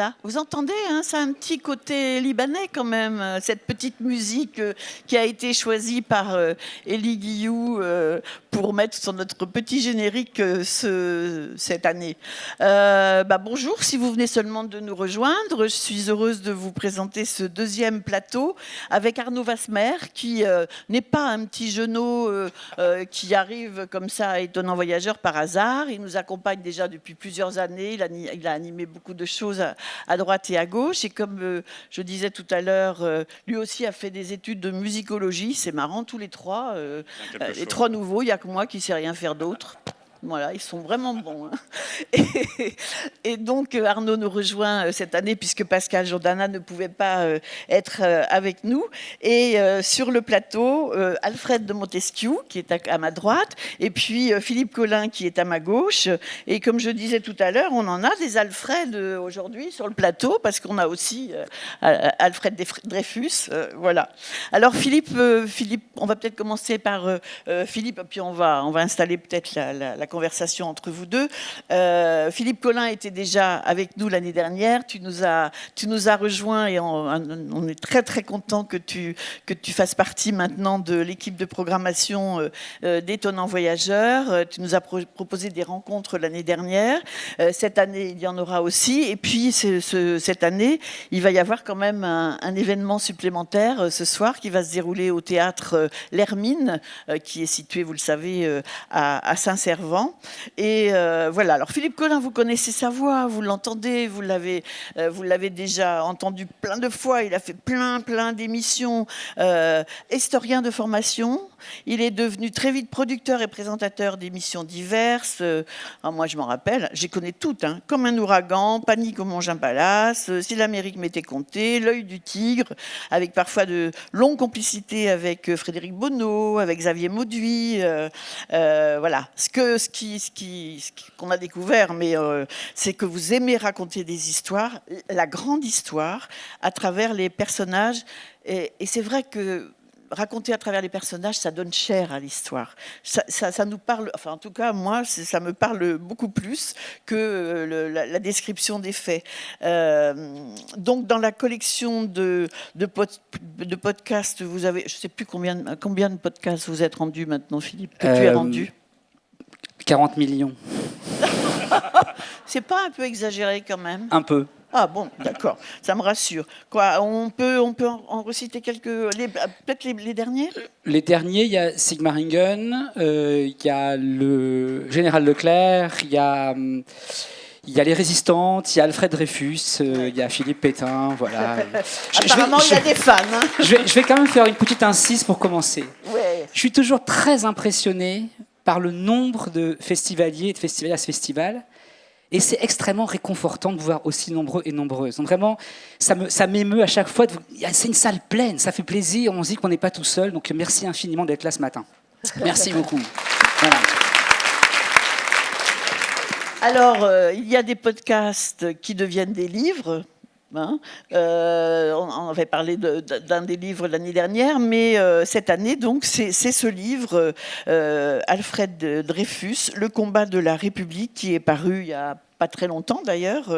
Voilà, vous entendez, hein, ça a un petit côté libanais quand même, cette petite musique qui a été choisie par Elie Guillou pour mettre sur notre petit générique cette année. Bonjour, si vous venez seulement de nous rejoindre, je suis heureuse de vous présenter ce deuxième plateau avec Arnaud Vasmer, qui n'est pas un petit genou qui arrive comme ça, étonnant voyageur par hasard. Il nous accompagne déjà depuis plusieurs années, il a animé beaucoup de choses à droite et à gauche. Et comme je disais tout à l'heure, lui aussi a fait des études de musicologie. C'est marrant, tous les trois. Les trois nouveaux, il n'y a que moi qui ne sais rien faire d'autre. Voilà, ils sont vraiment bons. Hein. Et donc, Arnaud nous rejoint cette année puisque Pascal Jourdana ne pouvait pas être avec nous. Et sur le plateau, Alfred de Montesquieu, qui est à ma droite, et puis Philippe Collin, qui est à ma gauche. Et comme je disais tout à l'heure, on en a des Alfred aujourd'hui sur le plateau parce qu'on a aussi Alfred Dreyfus. Voilà. Alors, Philippe, on va peut-être commencer par Philippe, puis on va installer peut-être la conversation entre vous deux. Philippe Collin était déjà avec nous l'année dernière. Tu nous as rejoints et on est très très content que tu fasses partie maintenant de l'équipe de programmation d'Étonnants Voyageurs. Tu nous as proposé des rencontres l'année dernière. Cette année, il y en aura aussi. Et puis cette année, il va y avoir quand même un événement supplémentaire ce soir qui va se dérouler au théâtre L'Hermine, qui est situé, vous le savez, à Saint-Servant. Et voilà. Alors Philippe Collin, vous connaissez sa voix, vous l'entendez, vous l'avez déjà entendu plein de fois. Il a fait plein d'émissions. Historien de formation, il est devenu très vite producteur et présentateur d'émissions diverses. Moi, je m'en rappelle, je les connais toutes. Hein, Comme un ouragan, Panique au Mont-Jean-Palace, Si l'Amérique m'était comptée, L'œil du tigre, avec parfois de longues complicités avec Frédéric Bonneau, avec Xavier Mauduit. Voilà. Ce qu'on a découvert, mais c'est que vous aimez raconter des histoires, la grande histoire, à travers les personnages. Et c'est vrai que raconter à travers les personnages, ça donne chair à l'histoire. Ça nous parle, enfin en tout cas, moi, ça me parle beaucoup plus que la description des faits. Donc dans la collection de podcasts, vous avez, je ne sais plus combien de podcasts vous êtes rendus maintenant, Philippe, que tu es rendu 40 millions. C'est pas un peu exagéré quand même? Un peu. Ah bon, d'accord, ça me rassure. Quoi, on peut en reciter quelques, peut-être les derniers? Les derniers, il y a Sigmaringen, il y a le général Leclerc, il y a les résistantes, il y a Alfred Dreyfus, il y a Philippe Pétain, voilà. Apparemment, il y a des fans. Hein. Je vais quand même faire une petite incise pour commencer. Ouais. Je suis toujours très impressionné par le nombre de festivaliers et de festivaliers à ce festival. Et c'est extrêmement réconfortant de vous voir aussi nombreux et nombreuses. Donc vraiment, ça m'émeut à chaque fois. C'est une salle pleine, ça fait plaisir. On se dit qu'on n'est pas tout seul. Donc merci infiniment d'être là ce matin. Merci beaucoup. Voilà. Alors, il y a des podcasts qui deviennent des livres. Hein. On avait parlé d'un des livres l'année dernière, mais cette année, donc, c'est ce livre, Alfred Dreyfus, Le combat de la République, qui est paru il y a pas très longtemps d'ailleurs,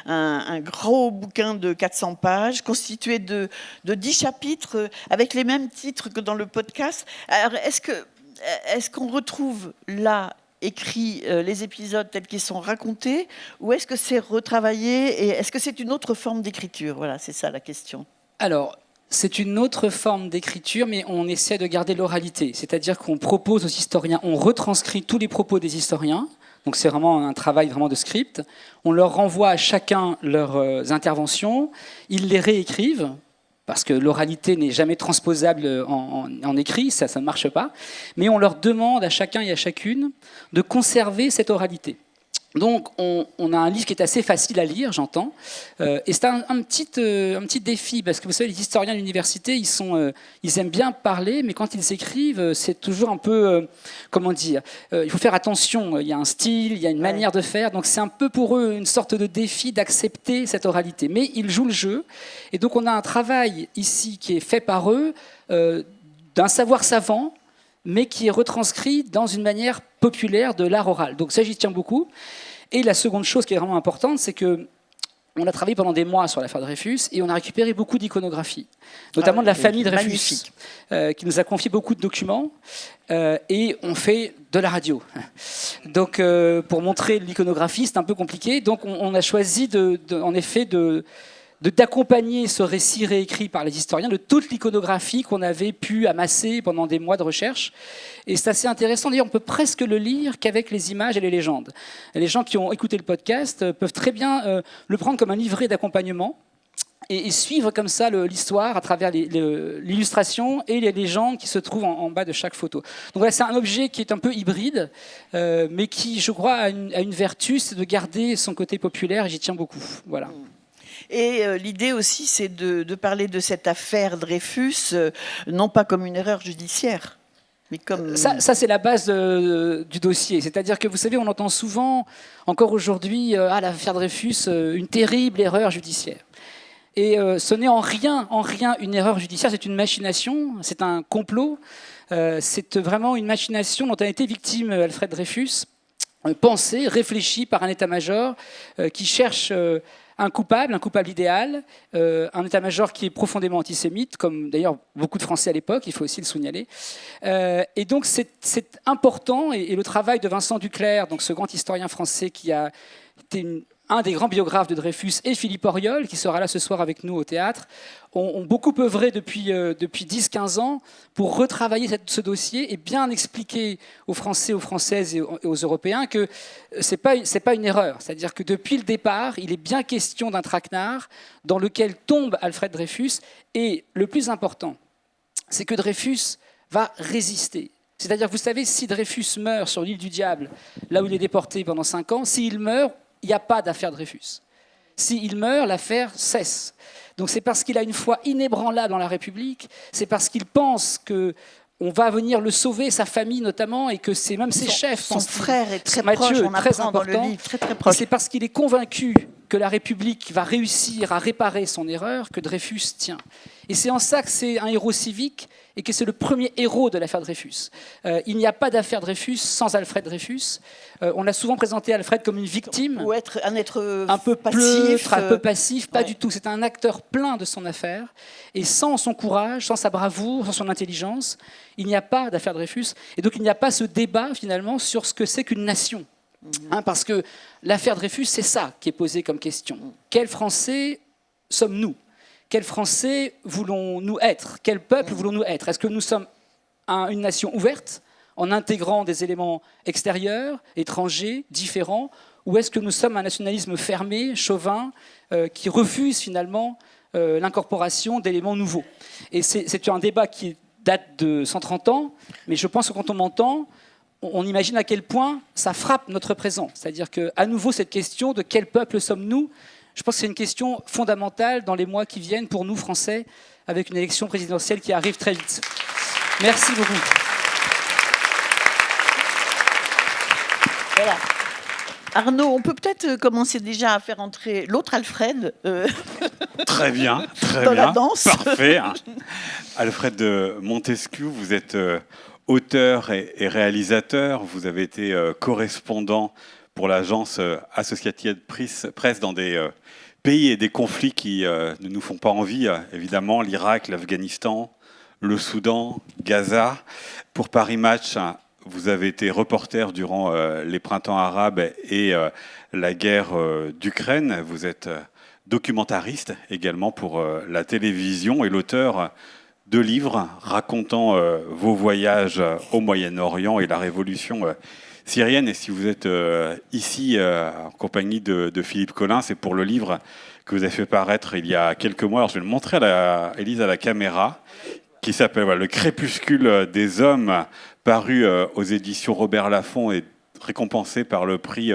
un gros bouquin de 400 pages, constitué de 10 chapitres, avec les mêmes titres que dans le podcast. Alors, est-ce qu'on retrouve là écrit les épisodes tels qu'ils sont racontés, ou est-ce que c'est retravaillé, et est-ce que c'est une autre forme d'écriture? Voilà, c'est ça la question. Alors, c'est une autre forme d'écriture, mais on essaie de garder l'oralité. C'est-à-dire qu'on propose aux historiens, on retranscrit tous les propos des historiens, donc c'est vraiment un travail vraiment de script. On leur renvoie à chacun leurs interventions, ils les réécrivent, parce que l'oralité n'est jamais transposable en écrit, ça ne marche pas. Mais on leur demande à chacun et à chacune de conserver cette oralité. Donc, on a un livre qui est assez facile à lire, j'entends. Et c'est un petit défi, parce que vous savez, les historiens de l'université, ils aiment bien parler, mais quand ils écrivent, c'est toujours un peu, comment dire, il faut faire attention. Il y a un style, il y a une manière de faire. Donc, c'est un peu pour eux une sorte de défi d'accepter cette oralité. Mais ils jouent le jeu. Et donc, on a un travail ici qui est fait par eux, d'un savoir savant, mais qui est retranscrit dans une manière populaire de l'art oral. Donc ça, j'y tiens beaucoup. Et la seconde chose qui est vraiment importante, c'est que on a travaillé pendant des mois sur l'affaire Dreyfus et on a récupéré beaucoup d'iconographie, notamment de la famille Dreyfus, qui nous a confié beaucoup de documents et on fait de la radio. Donc, pour montrer l'iconographie, c'est un peu compliqué. Donc, on a choisi, en effet, d'accompagner ce récit réécrit par les historiens de toute l'iconographie qu'on avait pu amasser pendant des mois de recherche. Et c'est assez intéressant. D'ailleurs, on peut presque le lire qu'avec les images et les légendes. Les gens qui ont écouté le podcast peuvent très bien le prendre comme un livret d'accompagnement et suivre comme ça l'histoire à travers l'illustration et les légendes qui se trouvent en bas de chaque photo. Donc voilà, c'est un objet qui est un peu hybride, mais qui, je crois, a une vertu, c'est de garder son côté populaire, et j'y tiens beaucoup. Voilà. Et l'idée aussi, c'est de parler de cette affaire Dreyfus, non pas comme une erreur judiciaire, mais comme... Ça c'est la base du dossier. C'est-à-dire que, vous savez, on entend souvent, encore aujourd'hui, l'affaire Dreyfus, une terrible erreur judiciaire. Et ce n'est en rien une erreur judiciaire, c'est une machination, c'est un complot, c'est vraiment une machination dont a été victime Alfred Dreyfus, pensée, réfléchie par un état-major qui cherche... un coupable idéal, un état-major qui est profondément antisémite, comme d'ailleurs beaucoup de Français à l'époque, il faut aussi le signaler. Et donc c'est important, et le travail de Vincent Duclerc, donc ce grand historien français qui a été un des grands biographes de Dreyfus, et Philippe Auriol, qui sera là ce soir avec nous au théâtre, ont beaucoup œuvré depuis 10-15 ans pour retravailler ce dossier et bien expliquer aux Français, aux Françaises et aux Européens que c'est pas une erreur. C'est-à-dire que depuis le départ, il est bien question d'un traquenard dans lequel tombe Alfred Dreyfus. Et le plus important, c'est que Dreyfus va résister. C'est-à-dire, vous savez, si Dreyfus meurt sur l'île du Diable, là où il est déporté pendant 5 ans, s'il meurt, il n'y a pas d'affaire Dreyfus. S'il meurt, l'affaire cesse. Donc c'est parce qu'il a une foi inébranlable en la République, c'est parce qu'il pense qu'on va venir le sauver, sa famille notamment, et que c'est même ses chefs. Son frère est très Mathieu, proche, on très apprend important. dans le livre, très proche. Et c'est parce qu'il est convaincu que la République va réussir à réparer son erreur que Dreyfus tient. Et c'est en ça que c'est un héros civique et que c'est le premier héros de l'affaire Dreyfus. Il n'y a pas d'affaire Dreyfus sans Alfred Dreyfus. On a souvent présenté Alfred comme une victime. Ou être un être un peu passif. pleutre, un peu passif, pas ouais. du tout. C'est un acteur plein de son affaire. Et sans son courage, sans sa bravoure, sans son intelligence, il n'y a pas d'affaire Dreyfus. Et donc il n'y a pas ce débat finalement sur ce que c'est qu'une nation. Parce que l'affaire Dreyfus, c'est ça qui est posé comme question. Quels Français sommes-nous ? Quels Français voulons-nous être ? Quel peuple voulons-nous être ? Est-ce que nous sommes une nation ouverte, en intégrant des éléments extérieurs, étrangers, différents, ou est-ce que nous sommes un nationalisme fermé, chauvin, qui refuse finalement l'incorporation d'éléments nouveaux ? Et c'est un débat qui date de 130 ans, mais je pense que quand on m'entend, on imagine à quel point ça frappe notre présent. C'est-à-dire qu'à nouveau, cette question de quel peuple sommes-nous, je pense que c'est une question fondamentale dans les mois qui viennent pour nous, Français, avec une élection présidentielle qui arrive très vite. Merci beaucoup. Voilà. Arnaud, on peut peut-être commencer déjà à faire entrer l'autre Alfred Très bien, très dans bien. la danse. Parfait. Alfred de Montesquieu, vous êtes auteur et réalisateur. Vous avez été correspondant pour l'agence Associated Press dans des pays et des conflits qui ne nous font pas envie, évidemment, l'Irak, l'Afghanistan, le Soudan, Gaza. Pour Paris Match, vous avez été reporter durant les printemps arabes et la guerre d'Ukraine. Vous êtes documentariste également pour la télévision et l'auteur de livres racontant vos voyages au Moyen-Orient et la révolution syrienne. Et si vous êtes ici en compagnie de Philippe Collin, c'est pour le livre que vous avez fait paraître il y a quelques mois. Alors, je vais le montrer à Élise à la caméra, qui s'appelle Le crépuscule des hommes, paru aux éditions Robert Laffont et récompensé par le prix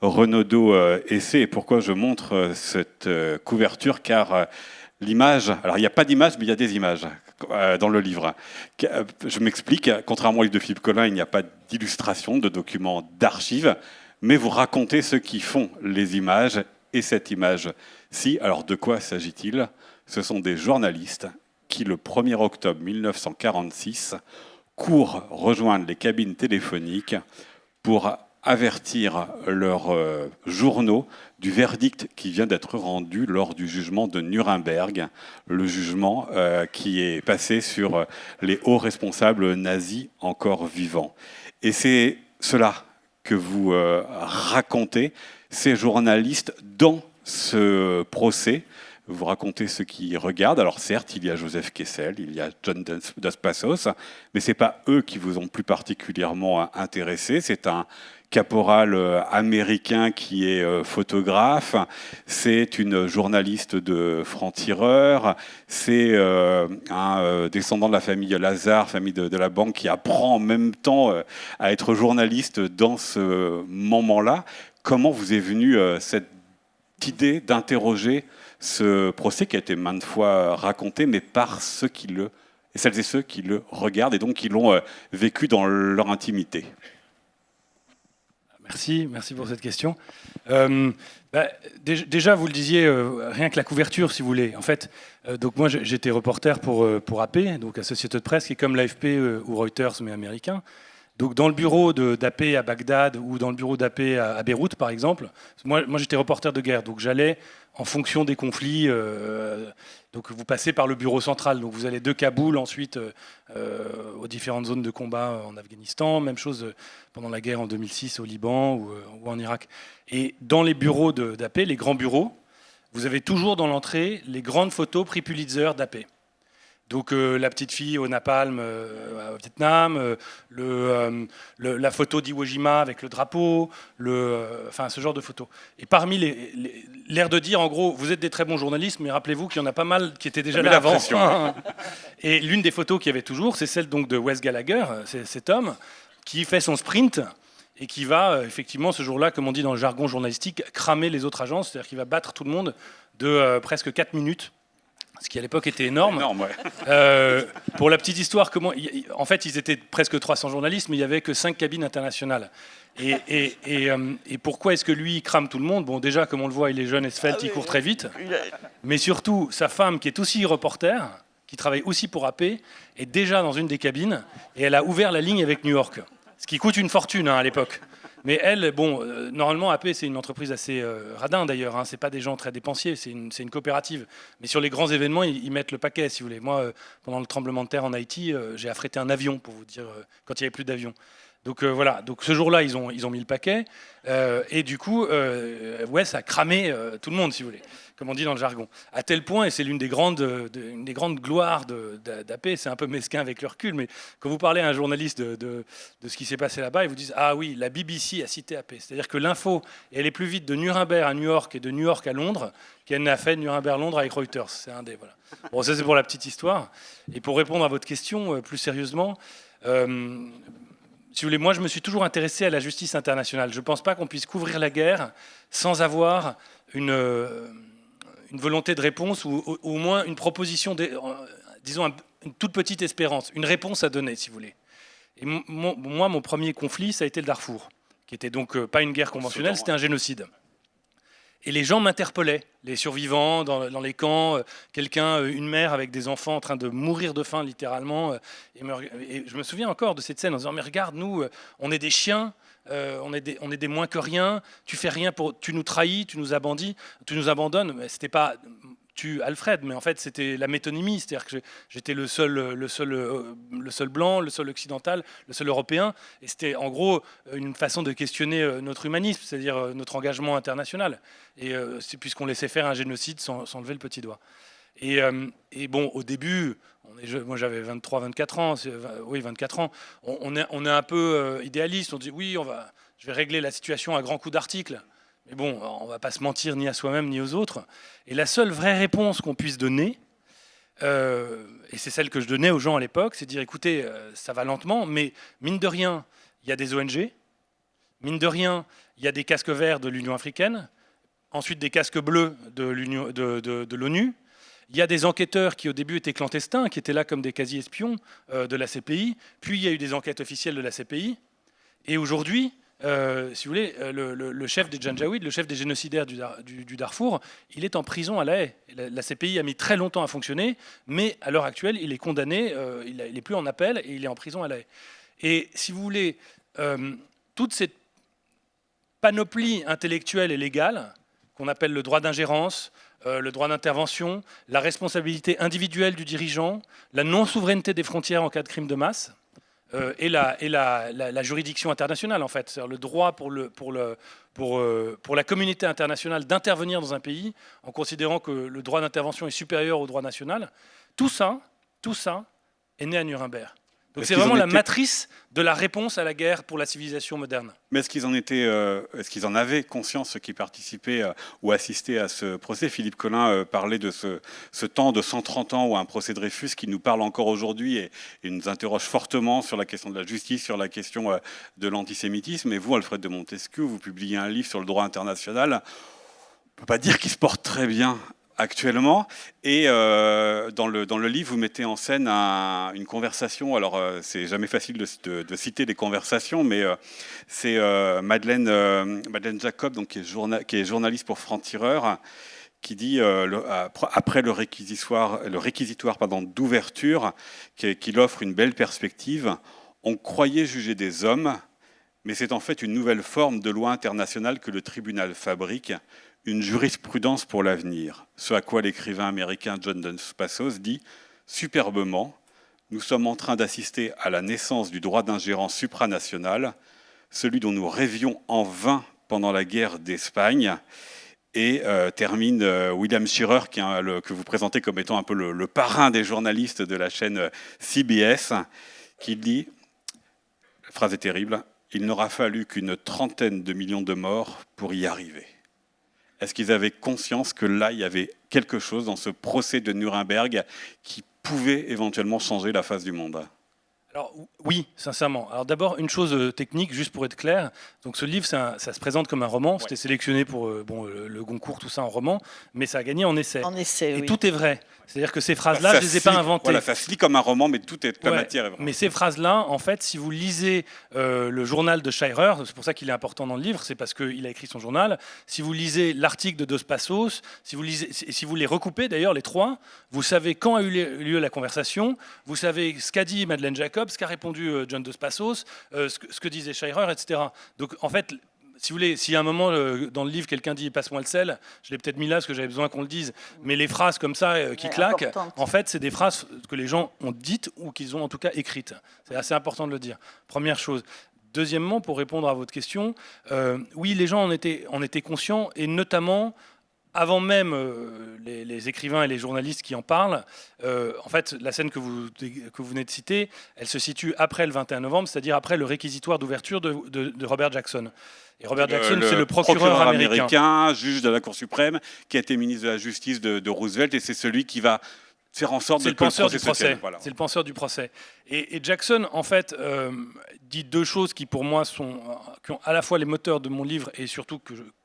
Renaudot Essai. Et pourquoi je montre cette couverture ? Car l'image, alors il n'y a pas d'image, mais il y a des images dans le livre. Je m'explique, contrairement au livre de Philippe Collin, il n'y a pas d'illustration, de documents, d'archives, mais vous racontez ceux qui font les images. Et cette image-ci, alors de quoi s'agit-il ? Ce sont des journalistes qui, le 1er octobre 1946, courent rejoindre les cabines téléphoniques pour avertir leurs journaux du verdict qui vient d'être rendu lors du jugement de Nuremberg, le jugement qui est passé sur les hauts responsables nazis encore vivants. Et c'est cela que vous racontez, ces journalistes, dans ce procès. Vous racontez ceux qui regardent. Alors certes, il y a Joseph Kessel, il y a John Dos Passos, mais ce n'est pas eux qui vous ont plus particulièrement intéressé. C'est un caporal américain qui est photographe, c'est une journaliste de franc-tireur, c'est un descendant de la famille Lazare, famille de la banque, qui apprend en même temps à être journaliste dans ce moment-là. Comment vous est venue cette idée d'interroger ce procès qui a été maintes fois raconté, mais par celles et ceux qui le regardent et donc qui l'ont vécu dans leur intimité? Merci pour cette question. Déjà, vous le disiez, rien que la couverture, si vous voulez. En fait, donc moi, j'étais reporter pour AP, donc Associated Press, qui est comme l'AFP ou Reuters, mais américain. Donc dans le bureau d'AP à Bagdad ou dans le bureau d'AP à Beyrouth, par exemple, moi j'étais reporter de guerre, donc j'allais en fonction des conflits. Donc vous passez par le bureau central, donc vous allez de Kaboul ensuite aux différentes zones de combat en Afghanistan, même chose pendant la guerre en 2006 au Liban ou en Irak. Et dans les bureaux d'AP, les grands bureaux, vous avez toujours dans l'entrée les grandes photos prix Pulitzer d'AP. Donc la petite fille au napalm au Vietnam, la photo d'Iwo Jima avec le drapeau, enfin ce genre de photos. Et parmi l'air de dire, en gros, vous êtes des très bons journalistes, mais rappelez-vous qu'il y en a pas mal qui étaient déjà là avant. Et l'une des photos qu'il y avait toujours, c'est celle donc de Wes Gallagher, cet homme, qui fait son sprint et qui va effectivement ce jour-là, comme on dit dans le jargon journalistique, cramer les autres agences, c'est-à-dire qu'il va battre tout le monde de presque 4 minutes. Ce qui à l'époque était énorme. Ouais. Pour la petite histoire, en fait, ils étaient presque 300 journalistes, mais il n'y avait que 5 cabines internationales. Et pourquoi est-ce que lui crame tout le monde? Bon, déjà, comme on le voit, il est jeune et svelte, il court très vite. Mais surtout, sa femme, qui est aussi reporter, qui travaille aussi pour AP, est déjà dans une des cabines, et elle a ouvert la ligne avec New York. Ce qui coûte une fortune à l'époque. Mais elle, bon, normalement, AP, c'est une entreprise assez radin d'ailleurs. Hein, c'est pas des gens très dépensiers, c'est une coopérative. Mais sur les grands événements, ils mettent le paquet, si vous voulez. Moi, pendant le tremblement de terre en Haïti, j'ai affrété un avion, pour vous dire, quand il n'y avait plus d'avion. Donc voilà. Donc ce jour-là, ils ont mis le paquet. Et du coup, ouais, ça a cramé tout le monde, si vous voulez, comme on dit dans le jargon. À tel point, et c'est une des grandes gloires d'AP, c'est un peu mesquin avec le recul, mais quand vous parlez à un journaliste de ce qui s'est passé là-bas, ils vous disent « Ah oui, la BBC a cité AP ». C'est-à-dire que l'info, elle est plus vite de Nuremberg à New York et de New York à Londres qu'elle n'a fait de Nuremberg-Londres avec Reuters. C'est un des, voilà. Bon, ça c'est pour la petite histoire. Et pour répondre à votre question plus sérieusement, si vous voulez, moi je me suis toujours intéressé à la justice internationale. Je ne pense pas qu'on puisse couvrir la guerre sans avoir une volonté de réponse ou au moins une proposition, disons une toute petite espérance, une réponse à donner, si vous voulez. Et moi, mon premier conflit, ça a été le Darfour, qui était donc pas une guerre conventionnelle, c'était un génocide. Et les gens m'interpellaient, les survivants dans les camps, une mère avec des enfants en train de mourir de faim littéralement. Et je me souviens encore de cette scène en disant « Mais regarde, nous, on est des chiens, on est des moins que rien, tu fais rien tu nous trahis, tu nous abandonnes. » Mais c'était pas tu Alfred, mais en fait c'était la métonymie, c'est-à-dire que j'étais le seul blanc, le seul occidental, le seul européen, et c'était en gros une façon de questionner notre humanisme, c'est-à-dire notre engagement international, et c'est puisqu'on laissait faire un génocide sans lever le petit doigt. Et bon, au début, moi j'avais 23-24 ans, oui 24 ans, on est un peu idéaliste, on dit oui, je vais régler la situation à grands coups d'articles. Mais bon, on ne va pas se mentir ni à soi-même ni aux autres. Et la seule vraie réponse qu'on puisse donner, et c'est celle que je donnais aux gens à l'époque, c'est de dire, écoutez, ça va lentement, mais mine de rien, il y a des ONG, mine de rien, il y a des casques verts de l'Union africaine, ensuite des casques bleus de l'ONU, il y a des enquêteurs qui au début étaient clandestins, qui étaient là comme des quasi-espions de la CPI, puis il y a eu des enquêtes officielles de la CPI, et aujourd'hui, si vous voulez, le chef des Janjaouides, le chef des génocidaires du Darfour, il est en prison à La Haye. La CPI a mis très longtemps à fonctionner, mais à l'heure actuelle, il est condamné, il n'est plus en appel et il est en prison à La Haye. Et si vous voulez, toute cette panoplie intellectuelle et légale qu'on appelle le droit d'ingérence, le droit d'intervention, la responsabilité individuelle du dirigeant, la non-souveraineté des frontières en cas de crime de masse, et la juridiction internationale, en fait. C'est-à-dire le droit pour la communauté internationale d'intervenir dans un pays en considérant que le droit d'intervention est supérieur au droit national. Tout ça est né à Nuremberg. Donc c'est vraiment la matrice de la réponse à la guerre pour la civilisation moderne. Mais est-ce qu'ils en avaient conscience, ceux qui participaient ou assistaient à ce procès? Philippe Collin parlait de ce temps de 130 ans où un procès Dreyfus qui nous parle encore aujourd'hui et nous interroge fortement sur la question de la justice, sur la question de l'antisémitisme. Et vous, Alfred de Montesquieu, vous publiez un livre sur le droit international. On ne peut pas dire qu'il se porte très bien actuellement, et dans le livre, vous mettez en scène une conversation. Alors, c'est jamais facile de citer les conversations, mais c'est Madeleine Jacob, donc, qui est journaliste pour Franc-Tireur, qui dit, après le réquisitoire d'ouverture, qu'il offre une belle perspective. On croyait juger des hommes, mais c'est en fait une nouvelle forme de loi internationale que le tribunal fabrique, une jurisprudence pour l'avenir. Ce à quoi l'écrivain américain John Dos Passos dit superbement: nous sommes en train d'assister à la naissance du droit d'ingérence supranational, celui dont nous rêvions en vain pendant la guerre d'Espagne. Et termine William Shirer, que vous présentez comme étant un peu le parrain des journalistes de la chaîne CBS, qui dit, la phrase est terrible: il n'aura fallu qu'une 30aine de millions de morts pour y arriver. Est-ce qu'ils avaient conscience que là, il y avait quelque chose dans ce procès de Nuremberg qui pouvait éventuellement changer la face du monde? Alors oui, sincèrement. Alors d'abord, une chose technique, juste pour être clair. Donc ce livre, ça se présente comme un roman. C'était sélectionné pour le Goncourt, tout ça en roman, mais ça a gagné en essai. En essai, et oui. tout est vrai. C'est-à-dire que ces phrases-là, je ne les ai pas inventées. Voilà, ça se lit comme un roman, mais la matière est vraie. Mais ces phrases-là, en fait, si vous lisez le journal de Shirer, c'est pour ça qu'il est important dans le livre, c'est parce qu'il a écrit son journal. Si vous lisez l'article de Dos Passos, si vous les recoupez, d'ailleurs, les trois, vous savez quand a eu lieu la conversation, vous savez ce qu'a dit Madeleine Jacob, ce qu'a répondu John Dos Passos, ce que disait Shirer, etc. Donc, en fait, si vous voulez, s'il y a un moment dans le livre, quelqu'un dit « passe-moi le sel », je l'ai peut-être mis là parce que j'avais besoin qu'on le dise, mais les phrases comme ça qui claquent, en fait, c'est des phrases que les gens ont dites ou qu'ils ont en tout cas écrites. C'est assez important de le dire. Première chose. Deuxièmement, pour répondre à votre question, oui, les gens en étaient conscients, et notamment avant même les écrivains et les journalistes qui en parlent. En fait, la scène que vous venez de citer, elle se situe après le 21 novembre, c'est-à-dire après le réquisitoire d'ouverture de Robert Jackson. Et Robert Jackson, c'est le procureur américain, juge de la Cour suprême, qui a été ministre de la Justice de Roosevelt, et c'est celui qui va faire en sorte que le procès se tienne. Voilà. C'est le penseur du procès. Et Jackson, en fait, dit deux choses qui, pour moi, qui ont à la fois les moteurs de mon livre et surtout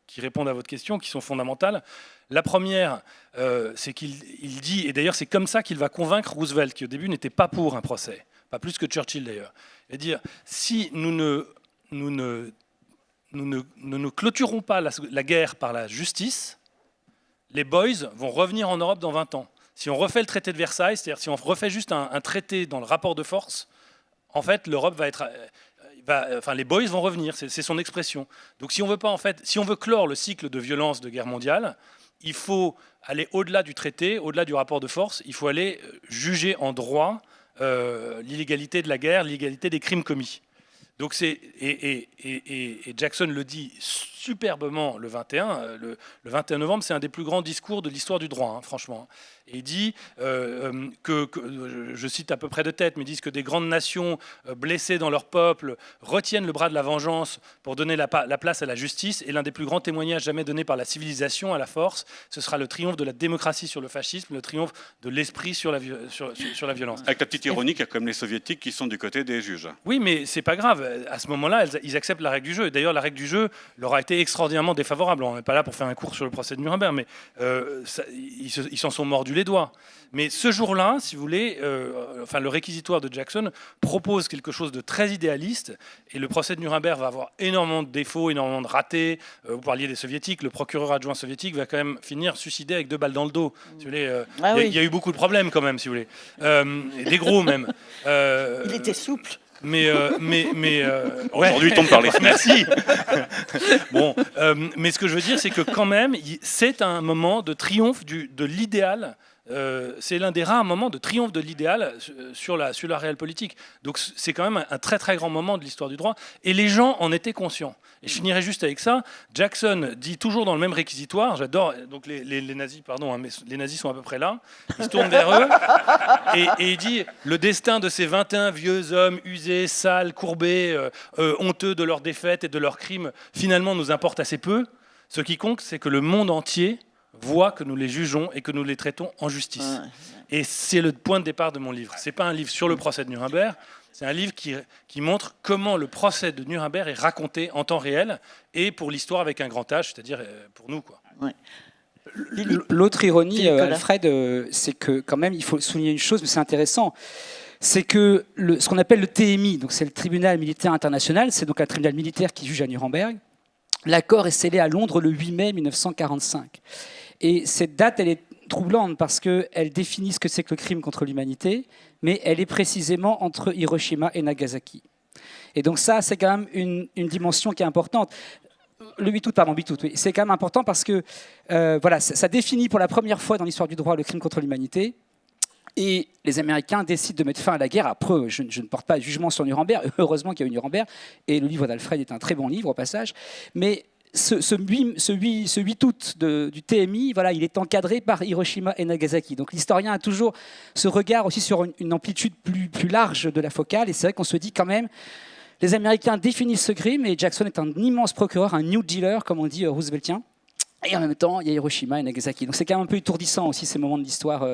qui répondent à votre question, qui sont fondamentales. La première, c'est qu'il dit, et d'ailleurs c'est comme ça qu'il va convaincre Roosevelt, qui au début n'était pas pour un procès, pas plus que Churchill d'ailleurs, et dire, si nous ne clôturons pas la guerre par la justice, les boys vont revenir en Europe dans 20 ans. Si on refait le traité de Versailles, c'est-à-dire si on refait juste un traité dans le rapport de force, en fait, l'Europe va être... les boys vont revenir, c'est son expression. Donc si on veut clore le cycle de violence de guerre mondiale, il faut aller au-delà du traité, au-delà du rapport de force, il faut aller juger en droit l'illégalité de la guerre, l'illégalité des crimes commis. Donc et Jackson le dit superbement le 21 novembre, c'est un des plus grands discours de l'histoire du droit, franchement. Et il dit je cite à peu près de tête, mais disent que des grandes nations blessées dans leur peuple retiennent le bras de la vengeance pour donner la place à la justice, et l'un des plus grands témoignages jamais donnés par la civilisation à la force, ce sera le triomphe de la démocratie sur le fascisme, le triomphe de l'esprit sur la violence. Avec la petite ironie qu'il y a comme les soviétiques qui sont du côté des juges. Oui, mais c'est pas grave. À ce moment-là, ils acceptent la règle du jeu. D'ailleurs, la règle du jeu leur a été extraordinairement défavorable. On n'est pas là pour faire un cours sur le procès de Nuremberg, mais ils s'en sont mordus les doigts. Mais ce jour-là, si vous voulez, le réquisitoire de Jackson propose quelque chose de très idéaliste, et le procès de Nuremberg va avoir énormément de défauts, énormément de ratés. Vous parliez des soviétiques, le procureur adjoint soviétique va quand même finir suicidé avec 2 balles dans le dos. Si vous voulez, il y a eu beaucoup de problèmes quand même, si vous voulez. Des gros même. Il était souple. ouais. Aujourd'hui, il tombe par les fenêtres. Merci. Bon, mais ce que je veux dire, c'est que quand même, c'est un moment de triomphe de l'idéal. C'est l'un des rares moments de triomphe de l'idéal sur la réelle politique. Donc c'est quand même un très très grand moment de l'histoire du droit. Et les gens en étaient conscients. Et je finirai juste avec ça. Jackson dit toujours dans le même réquisitoire, j'adore, donc les nazis, pardon, hein, mais les nazis sont à peu près là, il se tourne vers eux et il dit « Le destin de ces 21 vieux hommes usés, sales, courbés, honteux de leurs défaites et de leurs crimes, finalement nous importe assez peu. Ce qui compte, c'est que le monde entier voit que nous les jugeons et que nous les traitons en justice. » Et c'est le point de départ de mon livre. Ce n'est pas un livre sur le procès de Nuremberg, c'est un livre qui montre comment le procès de Nuremberg est raconté en temps réel et pour l'histoire avec un grand H, c'est-à-dire pour nous, quoi. Ouais. L'autre ironie, Philippe Collin. Alfred, c'est que quand même, il faut souligner une chose, mais c'est intéressant, c'est que ce qu'on appelle le TMI, donc c'est le tribunal militaire international, c'est donc un tribunal militaire qui juge à Nuremberg. L'accord est scellé à Londres le 8 mai 1945. Et cette date, elle est troublante parce qu'elle définit ce que c'est que le crime contre l'humanité, mais elle est précisément entre Hiroshima et Nagasaki. Et donc ça, c'est quand même une dimension qui est importante. Le 8 août, oui. C'est quand même important parce que voilà, ça définit pour la première fois dans l'histoire du droit le crime contre l'humanité. Et les Américains décident de mettre fin à la guerre. Après, je ne porte pas de jugement sur Nuremberg. Heureusement qu'il y a eu Nuremberg. Et le livre d'Alfred est un très bon livre, au passage. Mais ce 8 août du TMI, voilà, il est encadré par Hiroshima et Nagasaki. Donc l'historien a toujours ce regard aussi sur une amplitude plus large de la focale. Et c'est vrai qu'on se dit quand même, les Américains définissent ce crime et Jackson est un immense procureur, un New Dealer, comme on dit rooseveltien. Et en même temps, il y a Hiroshima et Nagasaki. Donc c'est quand même un peu étourdissant aussi ces moments de l'histoire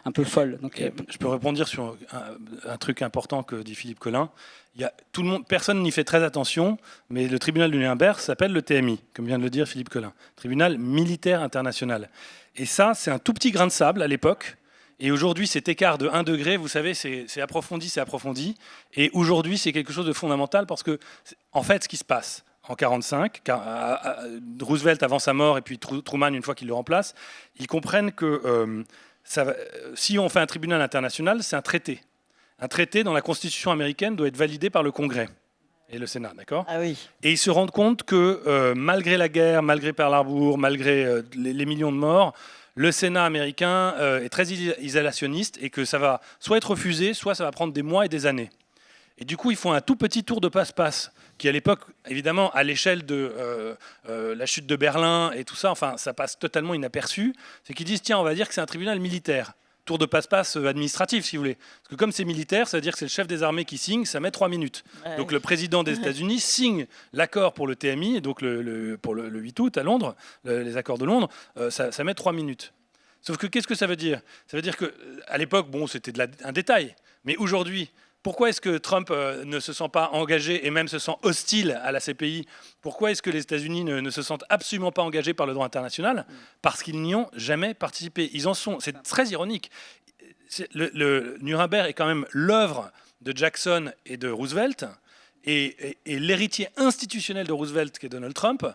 un peu folles. Donc, je peux rebondir sur un truc important que dit Philippe Collin. Personne n'y fait très attention, mais le tribunal de Nuremberg s'appelle le TMI, comme vient de le dire Philippe Collin, tribunal militaire international. Et ça, c'est un tout petit grain de sable à l'époque. Et aujourd'hui, cet écart de 1 degré, vous savez, c'est approfondi. Et aujourd'hui, c'est quelque chose de fondamental parce que, en fait, ce qui se passe en 1945, Roosevelt avant sa mort et puis Truman une fois qu'il le remplace, ils comprennent que si on fait un tribunal international, c'est un traité. Un traité dans la Constitution américaine doit être validé par le Congrès et le Sénat, d'accord ? Ah oui. Et ils se rendent compte que malgré la guerre, malgré Pearl Harbor, malgré les millions de morts, le Sénat américain est très isolationniste et que ça va soit être refusé, soit ça va prendre des mois et des années. Et du coup, ils font un tout petit tour de passe-passe, qui à l'époque, évidemment, à l'échelle de la chute de Berlin et tout ça, enfin, ça passe totalement inaperçu. C'est qu'ils disent, tiens, on va dire que c'est un tribunal militaire. Tour de passe-passe administratif, si vous voulez. Parce que comme c'est militaire, ça veut dire que c'est le chef des armées qui signe, ça met 3 minutes. Ouais. Donc le président des États-Unis signe l'accord pour le TMI, et donc pour le 8 août à Londres, les accords de Londres, ça met 3 minutes. Sauf que qu'est-ce que ça veut dire ? Ça veut dire qu'à l'époque, bon, c'était un détail. Mais aujourd'hui, pourquoi est-ce que Trump ne se sent pas engagé et même se sent hostile à la CPI ? Pourquoi est-ce que les États-Unis ne se sentent absolument pas engagés par le droit international ? Parce qu'ils n'y ont jamais participé. Ils en sont. C'est très ironique. Le Nuremberg est quand même l'œuvre de Jackson et de Roosevelt. Et l'héritier institutionnel de Roosevelt, qui est Donald Trump,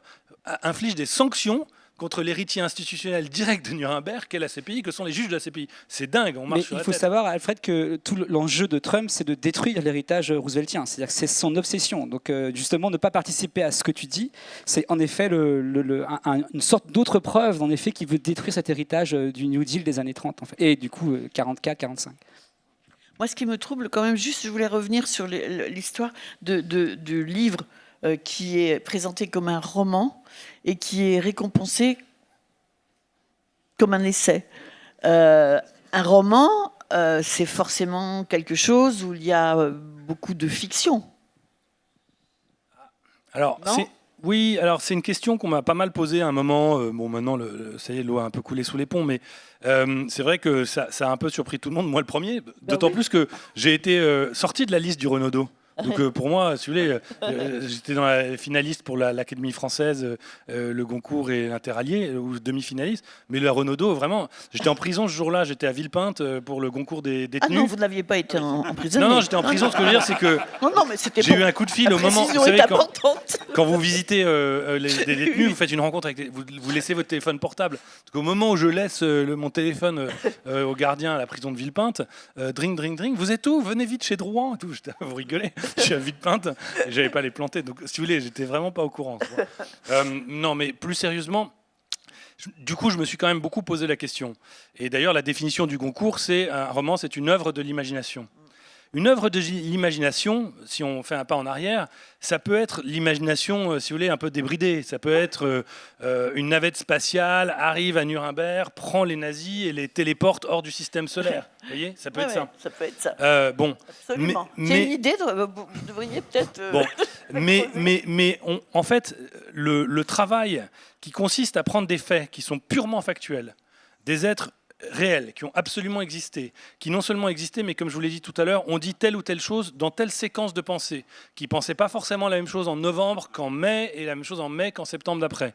inflige des sanctions contre l'héritier institutionnel direct de Nuremberg, qu'est la CPI, que sont les juges de la CPI. C'est dingue, on marche sur la tête. Il faut savoir, Alfred, que tout l'enjeu de Trump, c'est de détruire l'héritage rooseveltien. C'est-à-dire que c'est son obsession. Donc, justement, ne pas participer à ce que tu dis, c'est en effet une sorte d'autre preuve, en effet, qu'il veut détruire cet héritage du New Deal des années 30, en fait. Et du coup, 44-45. Moi, ce qui me trouble quand même, juste, je voulais revenir sur l'histoire du livre qui est présenté comme un roman et qui est récompensé comme un essai. Un roman, c'est forcément quelque chose où il y a beaucoup de fiction. Alors, oui, alors c'est une question qu'on m'a pas mal posée à un moment. Bon, maintenant, ça y est, l'eau a un peu coulé sous les ponts, mais c'est vrai que ça a un peu surpris tout le monde, moi le premier. D'autant plus que j'ai été sorti de la liste du Renaudot. Donc pour moi, si vous voulez, j'étais dans la finaliste pour l'Académie française, le Goncourt et l'Interallié, ou demi-finaliste. Mais le Renaudot, vraiment, j'étais en prison ce jour-là, j'étais à Villepinte pour le Concours des détenus. Ah non, vous n'aviez pas été en prison. Non, j'étais en prison. Ce que je veux dire, c'est que j'ai eu un coup de fil au moment. Vous savez, quand vous visitez des détenus, vous faites une rencontre avec. Vous laissez votre téléphone portable. Parce qu'au moment où je laisse mon téléphone au gardien à la prison de Villepinte, drink, vous êtes où ? Venez vite chez Drouin. Tout, vous rigolez. je suis à Villepinte et j'avais pas les planter. Donc, si vous voulez, j'étais vraiment pas au courant. Non, mais plus sérieusement, du coup, je me suis quand même beaucoup posé la question. Et d'ailleurs, la définition du Goncourt, c'est un roman, c'est une œuvre de l'imagination. Une œuvre de l'imagination, si on fait un pas en arrière, ça peut être l'imagination, si vous voulez, un peu débridée. Ça peut être une navette spatiale arrive à Nuremberg, prend les nazis et les téléporte hors du système solaire. Vous voyez, ça peut être ça. Ça peut être ça. Bon, Absolument. C'est une idée, vous devriez peut-être... Bon, en fait, le travail qui consiste à prendre des faits qui sont purement factuels, des êtres réels, qui ont absolument existé, qui non seulement existaient, mais comme je vous l'ai dit tout à l'heure, ont dit telle ou telle chose dans telle séquence de pensée, qui ne pensaient pas forcément la même chose en novembre qu'en mai, et la même chose en mai qu'en septembre d'après.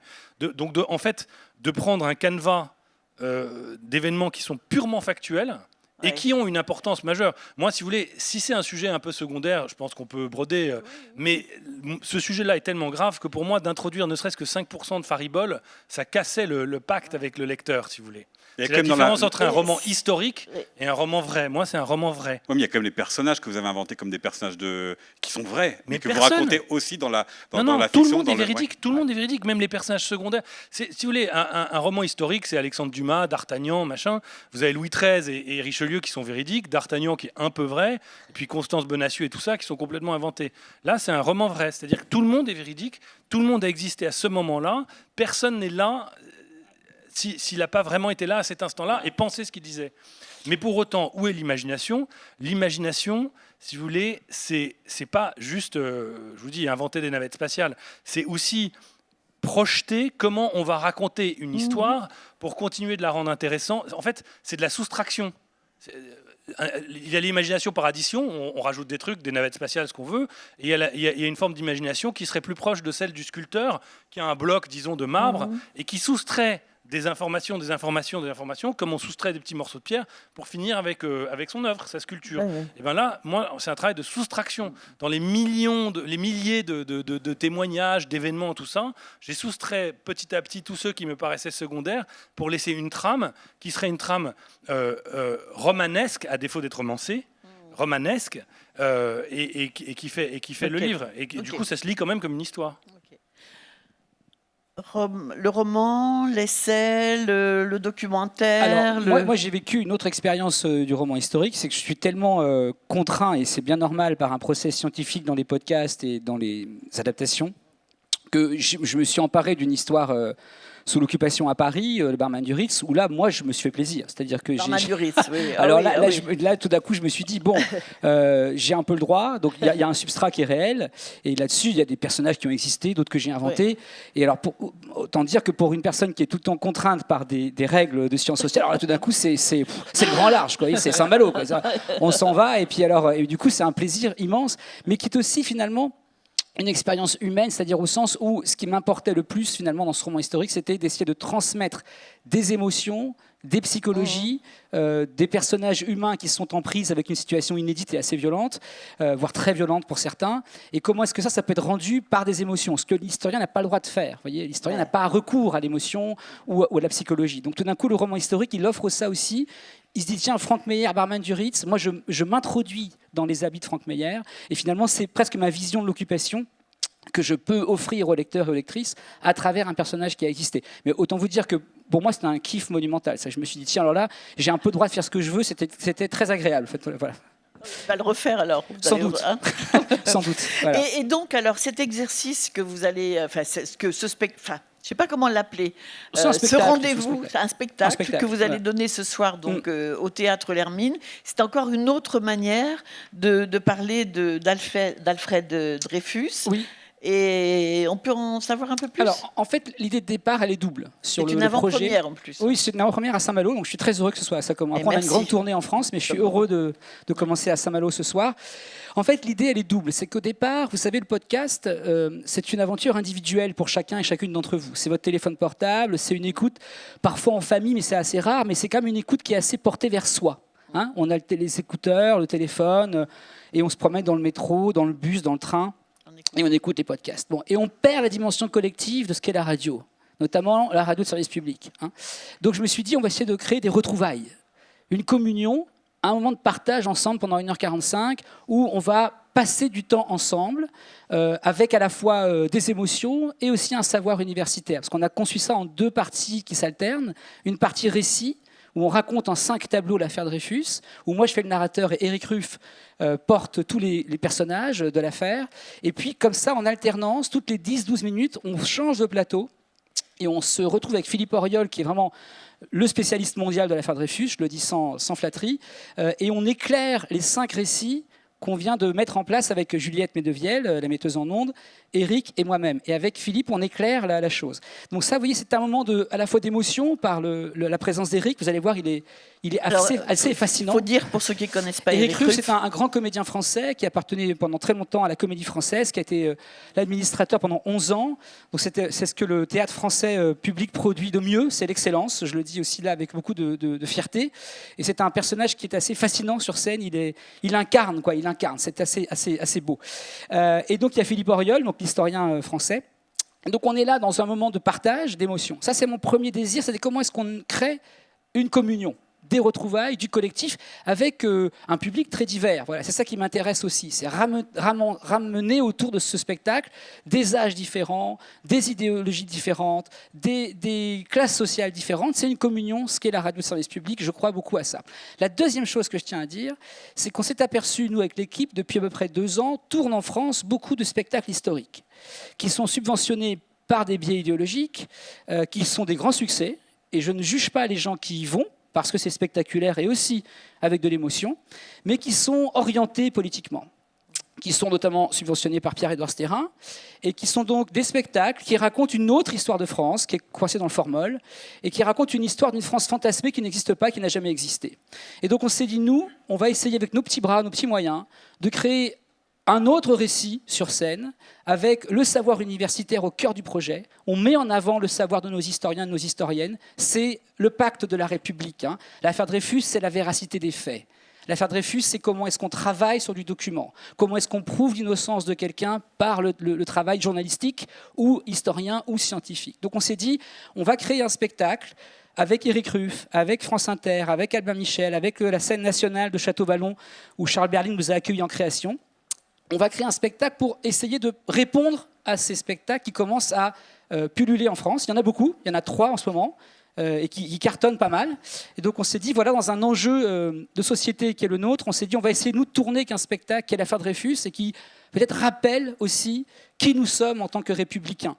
En fait, de prendre un canevas d'événements qui sont purement factuels, et qui ont une importance majeure. Moi, si vous voulez, si c'est un sujet un peu secondaire, je pense qu'on peut broder, mais ce sujet-là est tellement grave que pour moi, d'introduire ne serait-ce que 5% de faribole, ça cassait le pacte avec le lecteur, si vous voulez. C'est la différence entre un roman historique et un roman vrai. Moi, c'est un roman vrai. Oui, mais il y a quand même les personnages que vous avez inventés comme des personnages qui sont vrais, mais que vous racontez aussi dans la fiction. Tout le monde est véridique. Tout le monde est véridique, même les personnages secondaires. Si vous voulez, un roman historique, c'est Alexandre Dumas, D'Artagnan, machin. Vous avez Louis XIII et Richelieu qui sont véridiques, D'Artagnan qui est un peu vrai, et puis Constance Bonacieux et tout ça qui sont complètement inventés. Là, c'est un roman vrai, c'est-à-dire que tout le monde est véridique, tout le monde a existé à ce moment-là, personne n'est là s'il n'a pas vraiment été là à cet instant-là et pensé ce qu'il disait. Mais pour autant, où est l'imagination ? L'imagination, si vous voulez, c'est pas juste, je vous dis, inventer des navettes spatiales, c'est aussi projeter comment on va raconter une histoire pour continuer de la rendre intéressante. En fait, c'est de la soustraction. Il y a l'imagination par addition, on rajoute des trucs, des navettes spatiales, ce qu'on veut, et il y a une forme d'imagination qui serait plus proche de celle du sculpteur, qui a un bloc, disons, de marbre, et qui soustrait des informations, comme on soustrait des petits morceaux de pierre pour finir avec son œuvre, sa sculpture. Et bien là, moi, c'est un travail de soustraction. Dans les milliers de témoignages, d'événements, tout ça, j'ai soustrait petit à petit tous ceux qui me paraissaient secondaires pour laisser une trame qui serait une trame romanesque, à défaut d'être romancée, romanesque, et qui fait le livre. Et du coup, ça se lit quand même comme une histoire. Le roman, l'essai, le documentaire. Alors, moi j'ai vécu une autre expérience du roman historique, c'est que je suis tellement contraint, et c'est bien normal, par un procès scientifique dans les podcasts et dans les adaptations, que je me suis emparé d'une histoire sous l'occupation à Paris, le barman du Ritz, où là, moi, je me suis fait plaisir. C'est-à-dire que barman du Ritz, oui. Alors là, tout d'un coup, je me suis dit, bon, j'ai un peu le droit, donc il y a un substrat qui est réel, et là-dessus, il y a des personnages qui ont existé, d'autres que j'ai inventés. Et alors, autant dire que pour une personne qui est tout le temps contrainte par des règles de sciences sociales, alors là, tout d'un coup, c'est le grand large, quoi. C'est Saint-Malo, quoi. On s'en va, et puis alors, et du coup, c'est un plaisir immense, mais qui est aussi, finalement, une expérience humaine, c'est-à-dire au sens où ce qui m'importait le plus finalement dans ce roman historique, c'était d'essayer de transmettre des émotions, des psychologies, des personnages humains qui sont en prise avec une situation inédite et assez violente, voire très violente pour certains, et comment est-ce que ça peut être rendu par des émotions, ce que l'historien n'a pas le droit de faire. Vous voyez, l'historien n'a pas recours à l'émotion ou à la psychologie. Donc tout d'un coup, le roman historique, il offre ça aussi. Il se dit, tiens, Franck Meyer, barman du Ritz, moi je m'introduis dans les habits de Franck Meyer, et finalement c'est presque ma vision de l'occupation que je peux offrir aux lecteurs et aux lectrices à travers un personnage qui a existé. Mais autant vous dire que pour moi c'était un kiff monumental. Ça, je me suis dit, tiens, alors là, j'ai un peu le droit de faire ce que je veux, c'était très agréable. En fait, voilà. On va le refaire alors. Sans doute. Sans doute. Voilà. Et donc, alors, cet exercice que vous allez... Enfin, je ne sais pas comment l'appeler. Ce rendez-vous, un spectacle que vous allez donner ce soir donc, au Théâtre L'Hermine. C'est encore une autre manière de parler d'Alfred Dreyfus. Oui. Et on peut en savoir un peu plus. Alors, en fait, l'idée de départ, elle est double. C'est une avant-première en plus. Oui, c'est une avant-première à Saint-Malo, donc je suis très heureux que ce soit à ça. Après, on a une grande tournée en France, mais je suis heureux de commencer à Saint-Malo ce soir. En fait, l'idée, elle est double. C'est qu'au départ, vous savez, le podcast, c'est une aventure individuelle pour chacun et chacune d'entre vous. C'est votre téléphone portable, c'est une écoute, parfois en famille, mais c'est assez rare, mais c'est quand même une écoute qui est assez portée vers soi. Hein, on a les écouteurs, le téléphone, et on se promène dans le métro, dans le bus, dans le train. Et on écoute les podcasts. Bon, et on perd la dimension collective de ce qu'est la radio, notamment la radio de service public. Hein. Donc je me suis dit, on va essayer de créer des retrouvailles, une communion, un moment de partage ensemble pendant 1h45, où on va passer du temps ensemble, avec à la fois des émotions et aussi un savoir universitaire. Parce qu'on a conçu ça en 2 parties qui s'alternent. Une partie récit, où on raconte en 5 tableaux l'affaire Dreyfus, où moi je fais le narrateur et Éric Ruff porte tous les personnages de l'affaire. Et puis comme ça, en alternance, toutes les 10-12 minutes, on change de plateau et on se retrouve avec Philippe Auriol, qui est vraiment le spécialiste mondial de l'affaire Dreyfus, je le dis sans flatterie, et on éclaire les 5 récits qu'on vient de mettre en place avec Juliette Medevielle, la metteuse en ondes, Éric et moi-même. Et avec Philippe, on éclaire la chose. Donc ça, vous voyez, c'est un moment à la fois d'émotion par la présence d'Éric. Vous allez voir, il est assez fascinant. Il faut dire, pour ceux qui ne connaissent pas Éric Ruff, c'est un grand comédien français qui appartenait pendant très longtemps à la Comédie Française, qui a été l'administrateur pendant 11 ans. Donc c'est ce que le théâtre français public produit de mieux, c'est l'excellence. Je le dis aussi là avec beaucoup de fierté. Et c'est un personnage qui est assez fascinant sur scène. Il incarne, quoi. Il incarne. C'est assez beau. Et donc il y a Philippe Auriol, donc l'historien français. Donc on est là dans un moment de partage, d'émotion. Ça, c'est mon premier désir, c'est comment est-ce qu'on crée une communion, des retrouvailles, du collectif, avec un public très divers. Voilà, c'est ça qui m'intéresse aussi, c'est ramener autour de ce spectacle des âges différents, des idéologies différentes, des classes sociales différentes. C'est une communion, ce qu'est la radio service public, je crois beaucoup à ça. La deuxième chose que je tiens à dire, c'est qu'on s'est aperçu, nous, avec l'équipe, depuis à peu près 2 ans, tournent en France beaucoup de spectacles historiques, qui sont subventionnés par des biais idéologiques, qui sont des grands succès, et je ne juge pas les gens qui y vont, parce que c'est spectaculaire et aussi avec de l'émotion, mais qui sont orientés politiquement, qui sont notamment subventionnés par Pierre-Édouard Stérin, et qui sont donc des spectacles qui racontent une autre histoire de France, qui est coincée dans le formol, et qui racontent une histoire d'une France fantasmée qui n'existe pas, qui n'a jamais existé. Et donc on s'est dit, nous, on va essayer avec nos petits bras, nos petits moyens, de créer un autre récit sur scène, avec le savoir universitaire au cœur du projet. On met en avant le savoir de nos historiens, de nos historiennes. C'est le pacte de la République. Hein. L'affaire Dreyfus, c'est la véracité des faits. L'affaire Dreyfus, c'est comment est-ce qu'on travaille sur du document. Comment est-ce qu'on prouve l'innocence de quelqu'un par le travail journalistique ou historien ou scientifique. Donc on s'est dit, on va créer un spectacle avec Éric Ruff, avec France Inter, avec Albin Michel, avec la scène nationale de Château-Vallon, où Charles Berling nous a accueillis en création. On va créer un spectacle pour essayer de répondre à ces spectacles qui commencent à pulluler en France. Il y en a beaucoup, il y en a 3 en ce moment, et qui cartonnent pas mal. Et donc on s'est dit, voilà, dans un enjeu de société qui est le nôtre, on s'est dit, on va essayer de nous tourner qu'un spectacle qui est l'affaire Dreyfus et qui peut-être rappelle aussi qui nous sommes en tant que républicains.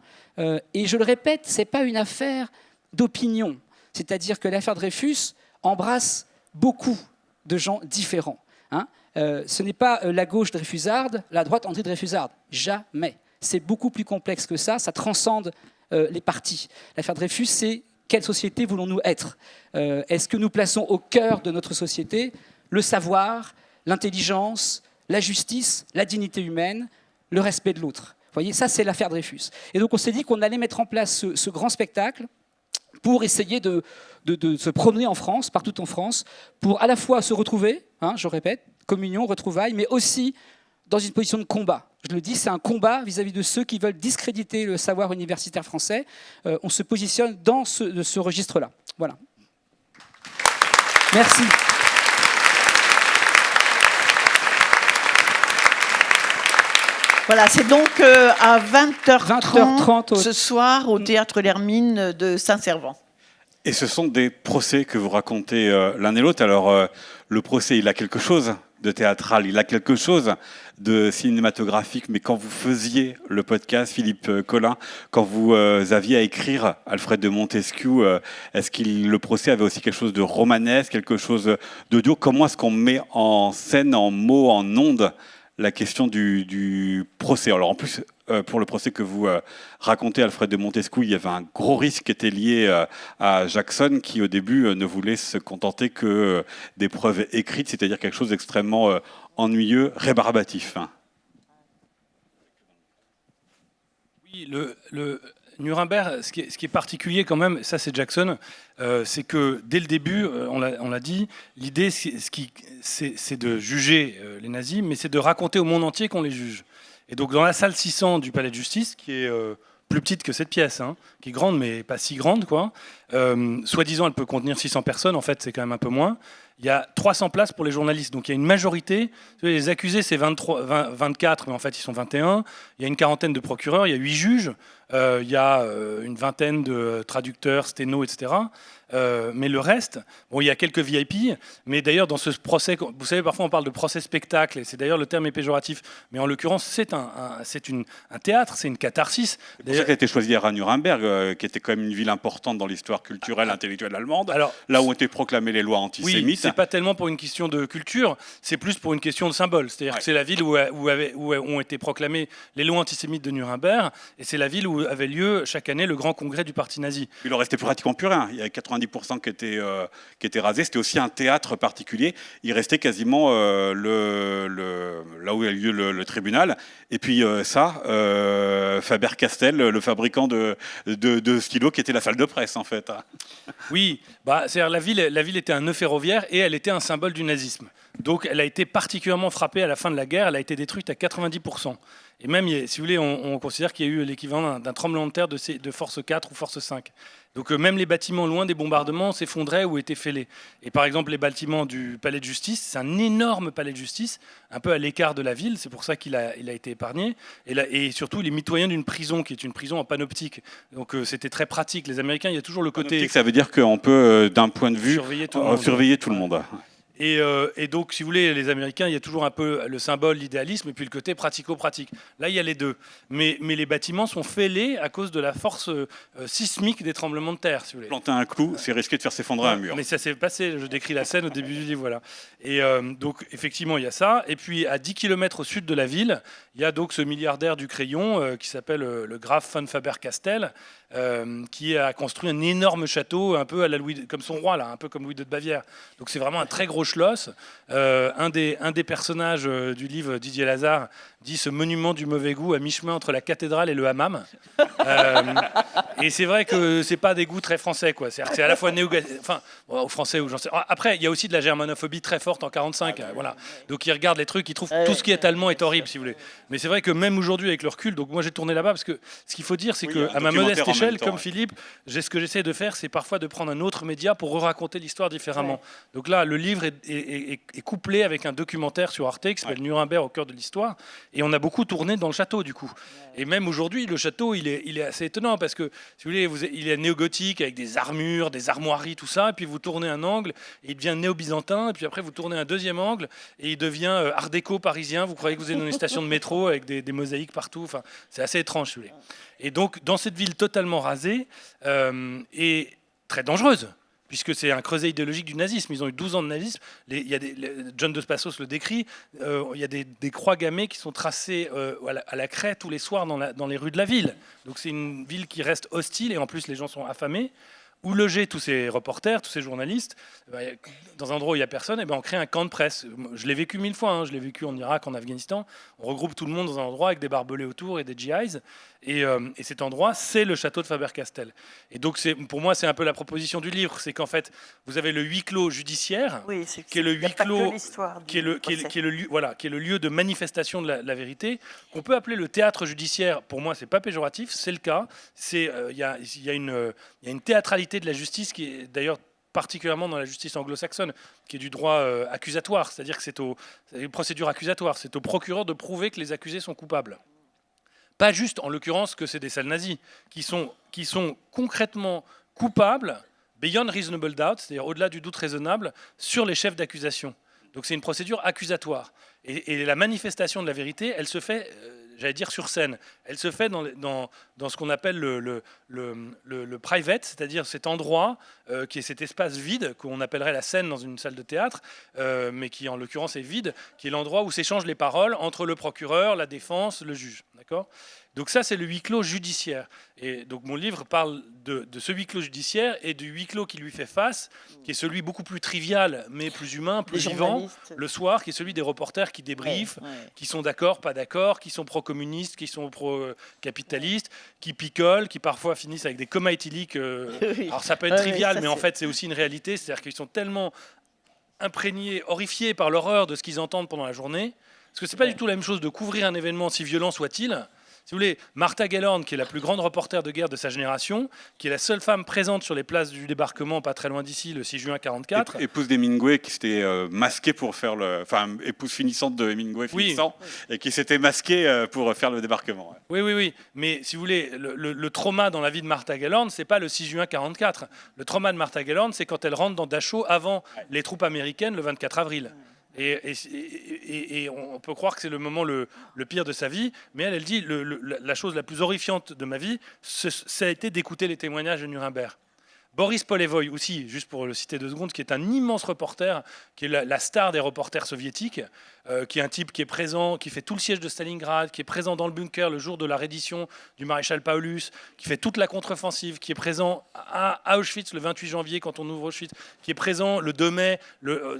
Et je le répète, ce n'est pas une affaire d'opinion. C'est-à-dire que l'affaire Dreyfus embrasse beaucoup de gens différents. Hein. Ce n'est pas la gauche dreyfusarde, la droite anti-dreyfusarde. Jamais. C'est beaucoup plus complexe que ça. Ça transcende les partis. L'affaire Dreyfus, c'est quelle société voulons-nous être ? Est-ce que nous plaçons au cœur de notre société le savoir, l'intelligence, la justice, la dignité humaine, le respect de l'autre ? Vous voyez, ça, c'est l'affaire Dreyfus. Et donc, on s'est dit qu'on allait mettre en place ce grand spectacle pour essayer de se promener en France, partout en France, pour à la fois se retrouver, hein, je répète, communion, retrouvailles, mais aussi dans une position de combat. Je le dis, c'est un combat vis-à-vis de ceux qui veulent discréditer le savoir universitaire français. On se positionne dans ce registre-là. Voilà. Merci. Voilà, c'est donc à 20h30 20h30 ce soir au Théâtre l'Hermine de Saint-Servant. Et ce sont des procès que vous racontez l'un et l'autre. Alors, le procès, il a quelque chose de théâtral, il a quelque chose de cinématographique, mais quand vous faisiez le podcast, Philippe Collin, quand vous aviez à écrire Alfred de Montesquieu, est-ce que le procès avait aussi quelque chose de romanesque, quelque chose d'audio ? Comment est-ce qu'on met en scène, en mots, en ondes, la question du procès ? Alors en plus, pour le procès que vous racontez, Alfred de Montesquieu, il y avait un gros risque qui était lié à Jackson, qui au début ne voulait se contenter que des preuves écrites, c'est-à-dire quelque chose d'extrêmement ennuyeux, rébarbatif. Oui, le Nuremberg, ce qui est particulier quand même, ça c'est Jackson, c'est que dès le début, on l'a dit, l'idée c'est de juger les nazis, mais c'est de raconter au monde entier qu'on les juge. Et donc dans la salle 600 du Palais de Justice, qui est plus petite que cette pièce, hein, qui est grande mais pas si grande, quoi. Soi-disant elle peut contenir 600 personnes, en fait c'est quand même un peu moins. il y a 300 places pour les journalistes. Donc il y a une majorité. Les accusés, c'est 24, mais en fait, ils sont 21. Il y a une quarantaine de procureurs, il y a 8 juges, il y a une vingtaine de traducteurs, sténos, etc. Mais le reste, bon, il y a quelques VIP, mais d'ailleurs dans ce procès, vous savez, parfois on parle de procès spectacle, et c'est d'ailleurs le terme est péjoratif, mais en l'occurrence c'est un théâtre, c'est une catharsis. C'est pour ça qu'elle a été choisie à Nuremberg, qui était quand même une ville importante dans l'histoire culturelle, intellectuelle allemande, alors, là où ont été proclamées les lois antisémites. Oui, c'est pas tellement pour une question de culture, c'est plus pour une question de symbole. C'est-à-dire que c'est la ville où ont été proclamées les lois antisémites de Nuremberg, et c'est la ville où avait lieu chaque année le grand congrès du parti nazi. Il en restait pratiquement plus rien. Il y avait 90% qui étaient rasés. C'était aussi un théâtre particulier. Il restait quasiment là où a eu lieu le tribunal. Et puis Faber-Castell, le fabricant de stylos, qui était la salle de presse en fait. Oui, c'est-à-dire la ville était un nœud ferroviaire et elle était un symbole du nazisme. Donc elle a été particulièrement frappée à la fin de la guerre. Elle a été détruite à 90%. Et même, si vous voulez, on considère qu'il y a eu l'équivalent d'un tremblement de terre de force 4 ou force 5. Donc même les bâtiments loin des bombardements s'effondraient ou étaient fêlés. Et par exemple, les bâtiments du palais de justice, c'est un énorme palais de justice, un peu à l'écart de la ville, c'est pour ça qu'il a été épargné. Et surtout, il est mitoyen d'une prison, qui est une prison en panoptique. Donc c'était très pratique. Les Américains, il y a toujours le côté... Panoptique, ça veut dire qu'on peut, d'un point de vue, surveiller tout le monde. Et donc, si vous voulez, les Américains, il y a toujours un peu le symbole, l'idéalisme, et puis le côté pratico-pratique. Là, il y a les deux. Mais les bâtiments sont fêlés à cause de la force sismique des tremblements de terre, si vous voulez. Planter un clou, c'est risqué de faire s'effondrer un mur. Mais ça s'est passé, je décris la scène au début du livre, voilà. Et donc, effectivement, il y a ça. Et puis, à 10 km au sud de la ville, il y a donc ce milliardaire du crayon qui s'appelle le Graf von Faber-Castell, qui a construit un énorme château, un peu à la comme son roi, là, un peu comme Louis II de Bavière. Donc, c'est vraiment un très gros schloss. Un des personnages du livre, Didier Lazare, dit ce monument du mauvais goût à mi-chemin entre la cathédrale et le hammam. Et c'est vrai que c'est pas des goûts très français, quoi. C'est à la fois aux Français ou j'en sais. Après, il y a aussi de la germanophobie très forte en 45. Voilà. Donc ils regardent les trucs, ils trouvent tout ce qui est allemand est horrible, si vous voulez. Mais c'est vrai que même aujourd'hui, avec le recul, donc moi j'ai tourné là-bas parce que ce qu'il faut dire, c'est que à ma modeste échelle, comme Philippe, ce que j'essaie de faire, c'est parfois de prendre un autre média pour raconter l'histoire différemment. Ouais. Donc là, le livre est couplé avec un documentaire sur Arte qui s'appelle Nuremberg au cœur de l'histoire. Et on a beaucoup tourné dans le château, du coup. Et même aujourd'hui, le château, il est assez étonnant parce que, si vous voulez, il est néo-gothique avec des armures, des armoiries, tout ça. Et puis vous tournez un angle et il devient néo-byzantin. Et puis après, vous tournez un deuxième angle et il devient art déco parisien. Vous croyez que vous êtes dans une station de métro avec des mosaïques partout. Enfin, c'est assez étrange, si vous voulez. Et donc, dans cette ville totalement rasée et très dangereuse, puisque c'est un creuset idéologique du nazisme. Ils ont eu 12 ans de nazisme. John Dos Passos le décrit. Il y a des croix gammées qui sont tracées à la craie tous les soirs dans les rues de la ville. Donc c'est une ville qui reste hostile et en plus les gens sont affamés. Où loger tous ces reporters, tous ces journalistes, dans un endroit où il n'y a personne, on crée un camp de presse. Je l'ai vécu 1000 fois, je l'ai vécu en Irak, en Afghanistan. On regroupe tout le monde dans un endroit avec des barbelés autour et des GIs. Et cet endroit, c'est le château de Faber-Castell. Et donc, pour moi, c'est un peu la proposition du livre. C'est qu'en fait, vous avez le huis clos judiciaire, qui est le huis clos, qui est le lieu de manifestation de la vérité, qu'on peut appeler le théâtre judiciaire. Pour moi, c'est pas péjoratif, c'est le cas. Il y a une théâtralité de la justice qui est d'ailleurs particulièrement dans la justice anglo-saxonne, qui est du droit accusatoire, c'est-à-dire que c'est une procédure accusatoire, c'est au procureur de prouver que les accusés sont coupables. Pas juste, en l'occurrence, que c'est des salles nazis, qui sont concrètement coupables, beyond reasonable doubt, c'est-à-dire au-delà du doute raisonnable, sur les chefs d'accusation. Donc c'est une procédure accusatoire. Et la manifestation de la vérité, elle se fait... j'allais dire sur scène, elle se fait dans ce qu'on appelle le private, c'est-à-dire cet endroit qui est cet espace vide, qu'on appellerait la scène dans une salle de théâtre, mais qui en l'occurrence est vide, qui est l'endroit où s'échangent les paroles entre le procureur, la défense, le juge. D'accord ? Donc ça, c'est le huis clos judiciaire. Et donc mon livre parle de ce huis clos judiciaire et du huis clos qui lui fait face, qui est celui beaucoup plus trivial, mais plus humain, plus vivant, le soir, qui est celui des reporters qui débriefent, qui sont d'accord, pas d'accord, qui sont pro-communistes, qui sont pro-capitalistes, qui picolent, qui parfois finissent avec des comas éthyliques. Alors ça peut être trivial, mais en fait c'est aussi une réalité, c'est-à-dire qu'ils sont tellement imprégnés, horrifiés par l'horreur de ce qu'ils entendent pendant la journée, parce que c'est pas du tout la même chose de couvrir un événement, si violent soit-il, Si vous voulez, Martha Gellhorn, qui est la plus grande reporter de guerre de sa génération, qui est la seule femme présente sur les places du débarquement, pas très loin d'ici, le 6 juin 44. Épouse d'Hemingway, qui s'était masquée pour faire le... Enfin, épouse finissante de Hemingway finissant, et qui s'était masquée pour faire le débarquement. Oui. Mais si vous voulez, le trauma dans la vie de Martha Gellhorn, c'est pas le 6 juin 44. Le trauma de Martha Gellhorn, c'est quand elle rentre dans Dachau avant les troupes américaines le 24 avril. Et on peut croire que c'est le moment le pire de sa vie, mais elle dit la chose la plus horrifiante de ma vie, ça a été d'écouter les témoignages de Nuremberg. Boris Polevoy aussi, juste pour le citer 2 secondes, qui est un immense reporter, qui est la star des reporters soviétiques, qui est un type qui est présent, qui fait tout le siège de Stalingrad, qui est présent dans le bunker le jour de la reddition du maréchal Paulus, qui fait toute la contre-offensive, qui est présent à Auschwitz le 28 janvier quand on ouvre Auschwitz, qui est présent le 2 mai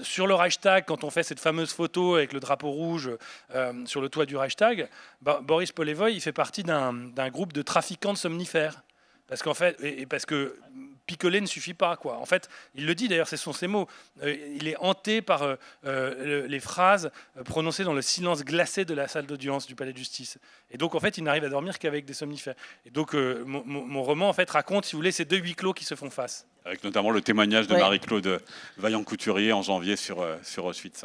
sur le Reichstag quand on fait cette fameuse photo avec le drapeau rouge sur le toit du Reichstag. Boris Polevoy, il fait partie d'un groupe de trafiquants de somnifères. Parce qu'en fait, parce que picoler ne suffit pas, quoi. En fait, il le dit d'ailleurs, ce sont ses mots. Il est hanté par les phrases prononcées dans le silence glacé de la salle d'audience du palais de justice. Et donc, en fait, il n'arrive à dormir qu'avec des somnifères. Et donc, mon roman, en fait, raconte, si vous voulez, ces 2 huis clos qui se font face. Avec notamment le témoignage de Marie-Claude Vaillant-Couturier en janvier sur Auschwitz.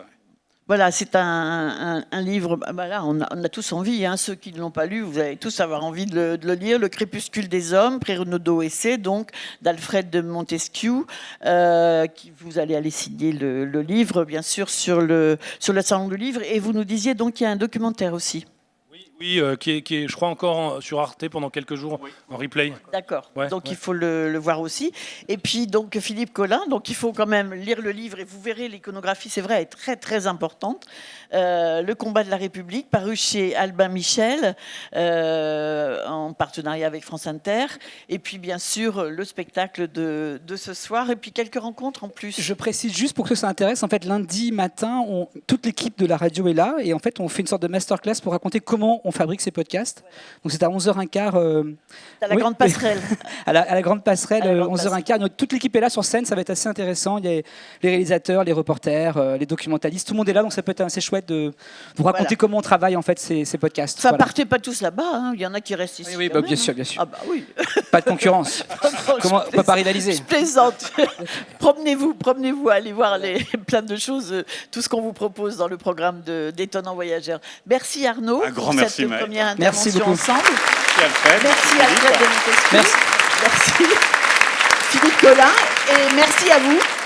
Voilà, c'est un livre, là, on a tous envie, hein, ceux qui ne l'ont pas lu, vous allez tous avoir envie de le lire, Le crépuscule des hommes, Pré-Renaudot essai, donc, d'Alfred de Montesquieu, qui vous allez aller signer le livre, bien sûr, sur le salon du livre, et vous nous disiez donc qu'il y a un documentaire aussi. Oui, qui est, je crois, encore sur Arte pendant quelques jours, en replay. D'accord, donc il faut le voir aussi. Et puis, donc, Philippe Collin, donc il faut quand même lire le livre, et vous verrez, l'iconographie, c'est vrai, est très, très importante. Le combat de la République, paru chez Albin Michel, en partenariat avec France Inter. Et puis, bien sûr, le spectacle de ce soir, et puis quelques rencontres en plus. Je précise juste pour que ça intéresse, en fait, lundi matin, toute l'équipe de la radio est là, et en fait, on fait une sorte de masterclass pour raconter comment on fabrique ces podcasts. Donc c'est à 11h15. À la grande passerelle. à la grande passerelle, 11h15. Donc, toute l'équipe est là sur scène, ça va être assez intéressant. Il y a les réalisateurs, les reporters, les documentalistes, tout le monde est là, donc ça peut être assez chouette de vous raconter comment on travaille en fait ces podcasts. Enfin, partez pas tous là-bas, hein. Il y en a qui restent ici. Oui, bien sûr, bien sûr. Ah bah oui. Pas de concurrence. On peut pas rivaliser. Je plaisante. Promenez-vous, allez voir plein de choses, tout ce qu'on vous propose dans le programme d'Étonnants Voyageurs. Merci Arnaud. Un grand merci. Cette première merci intervention beaucoup. ensemble. Merci Alfred. Merci de Montesquieu. Merci Philippe Collin. Et merci à vous.